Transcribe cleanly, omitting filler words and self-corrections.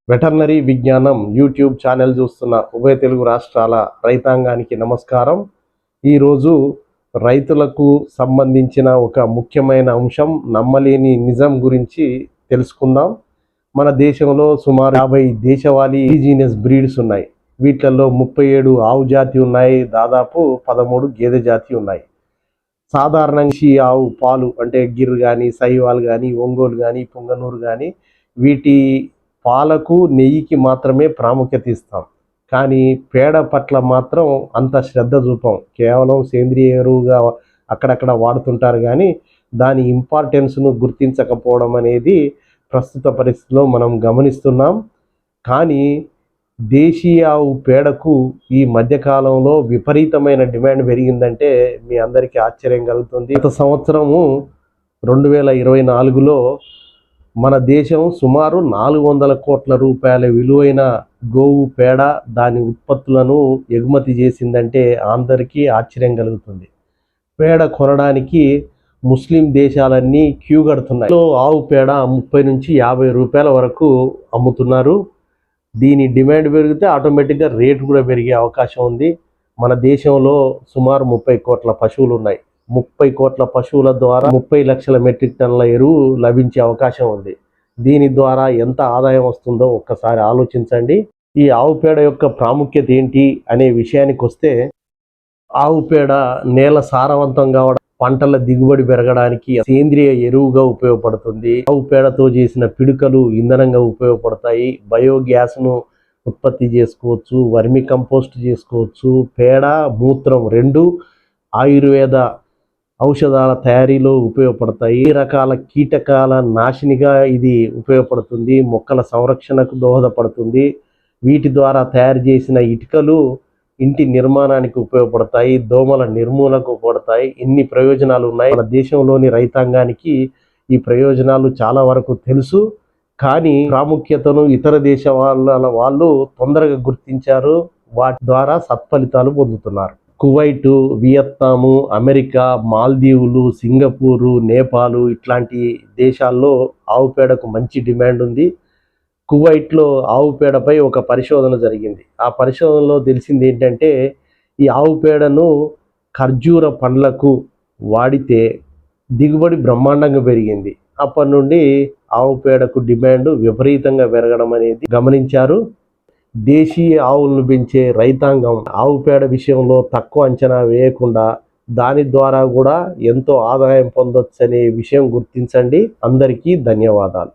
Veterinary విజ్ఞానం YouTube channel చూస్తున్న ఉభయ తెలుగు రాష్ట్రాల రైతాంగానికి నమస్కారం. ఈరోజు రైతులకు సంబంధించిన ఒక ముఖ్యమైన అంశం, నమ్మలేని నిజం గురించి తెలుసుకుందాం. మన దేశంలో సుమారు 50 దేశవాళీ ఇండిజినస్ బ్రీడ్స్ ఉన్నాయి. వీటిల్లో 37 ఆవు జాతి ఉన్నాయి, దాదాపు 13 గేదె జాతి ఉన్నాయి. సాధారణంగా ఈ ఆవు పాలు అంటే గిర్ కానీ, సహివాల్ కానీ, ఒంగోలు కానీ, పుంగనూరు కానీ వీటి పాలకు నెయ్యికి మాత్రమే ప్రాముఖ్యత ఇస్తాం. కానీ పేడ పట్ల మాత్రం అంత శ్రద్ధ చూపం. కేవలం సేంద్రియ ఎరువుగా అక్కడక్కడ వాడుతుంటారు, కానీ దాని ఇంపార్టెన్స్ను గుర్తించకపోవడం అనేది ప్రస్తుత పరిస్థితిలో మనం గమనిస్తున్నాం. కానీ దేశీయ ఆవు పేడకు ఈ మధ్యకాలంలో విపరీతమైన డిమాండ్ పెరిగిందంటే మీ అందరికీ ఆశ్చర్యం కలుగుతుంది. గత సంవత్సరము 2024లో మన దేశం సుమారు 400 కోట్ల రూపాయల విలువైన గోవు పేడ దాని ఉత్పత్తులను ఎగుమతి చేసిందంటే అందరికీ ఆశ్చర్యం కలుగుతుంది. పేడ కొనడానికి ముస్లిం దేశాలన్నీ క్యూ కడుతున్నాయి. ఆవు పేడ 30 నుంచి 50 రూపాయల వరకు అమ్ముతున్నారు. దీని డిమాండ్ పెరిగితే ఆటోమేటిక్గా రేటు కూడా పెరిగే అవకాశం ఉంది. మన దేశంలో సుమారు 30 కోట్ల పశువులు ఉన్నాయి. 30 కోట్ల పశువుల ద్వారా 30 లక్షల మెట్రిక్ టన్నుల ఎరువు లభించే అవకాశం ఉంది. దీని ద్వారా ఎంత ఆదాయం వస్తుందో ఒక్కసారి ఆలోచించండి. ఈ ఆవు పేడ యొక్క ప్రాముఖ్యత ఏంటి అనే విషయానికి వస్తే, ఆవు పేడ నేల సారవంతం కావడం, పంటల దిగుబడి పెరగడానికి సేంద్రియ ఎరువుగా ఉపయోగపడుతుంది. ఆవు పేడతో చేసిన పిడుకలు ఇంధనంగా ఉపయోగపడతాయి. బయోగ్యాస్ను ఉత్పత్తి చేసుకోవచ్చు, వర్మి కంపోస్ట్ చేసుకోవచ్చు. పేడ, మూత్రం రెండు ఆయుర్వేద ఔషధాల తయారీలో ఉపయోగపడతాయి. ఈ రకాల కీటకాల నాశినిగా ఇది ఉపయోగపడుతుంది. మొక్కల సంరక్షణకు దోహదపడుతుంది. వీటి ద్వారా తయారు చేసిన ఇటుకలు ఇంటి నిర్మాణానికి ఉపయోగపడతాయి, దోమల నిర్మూలనకు ఉపయోగపడతాయి. ఇన్ని ప్రయోజనాలు ఉన్నాయి. మన దేశంలోని రైతాంగానికి ఈ ప్రయోజనాలు చాలా వరకు తెలుసు, కానీ ప్రాముఖ్యతను ఇతర దేశ వాళ్ళు తొందరగా గుర్తించారు. వాటి ద్వారా సత్ఫలితాలు పొందుతున్నారు. కువైట్, వియత్నాము, అమెరికా, మాల్దీవులు, సింగపూరు, నేపాల్ ఇట్లాంటి దేశాల్లో ఆవు పేడకు మంచి డిమాండ్ ఉంది. కువైట్లో ఆవు పేడపై ఒక పరిశోధన జరిగింది. ఆ పరిశోధనలో తెలిసింది ఏంటంటే, ఈ ఆవు పేడను ఖర్జూర పండ్లకు వాడితే దిగుబడి బ్రహ్మాండంగా పెరిగింది. అప్పటి నుండి ఆవు పేడకు డిమాండ్ విపరీతంగా పెరగడం అనేది గమనించారు. దేశీయ ఆవులను పెంచే రైతాంగం ఆవు పేడ విషయంలో తక్కువ అంచనా వేయకుండా దాని ద్వారా కూడా ఎంతో ఆదాయం పొందొచ్చు అనే విషయం గుర్తించండి. అందరికీ ధన్యవాదాలు.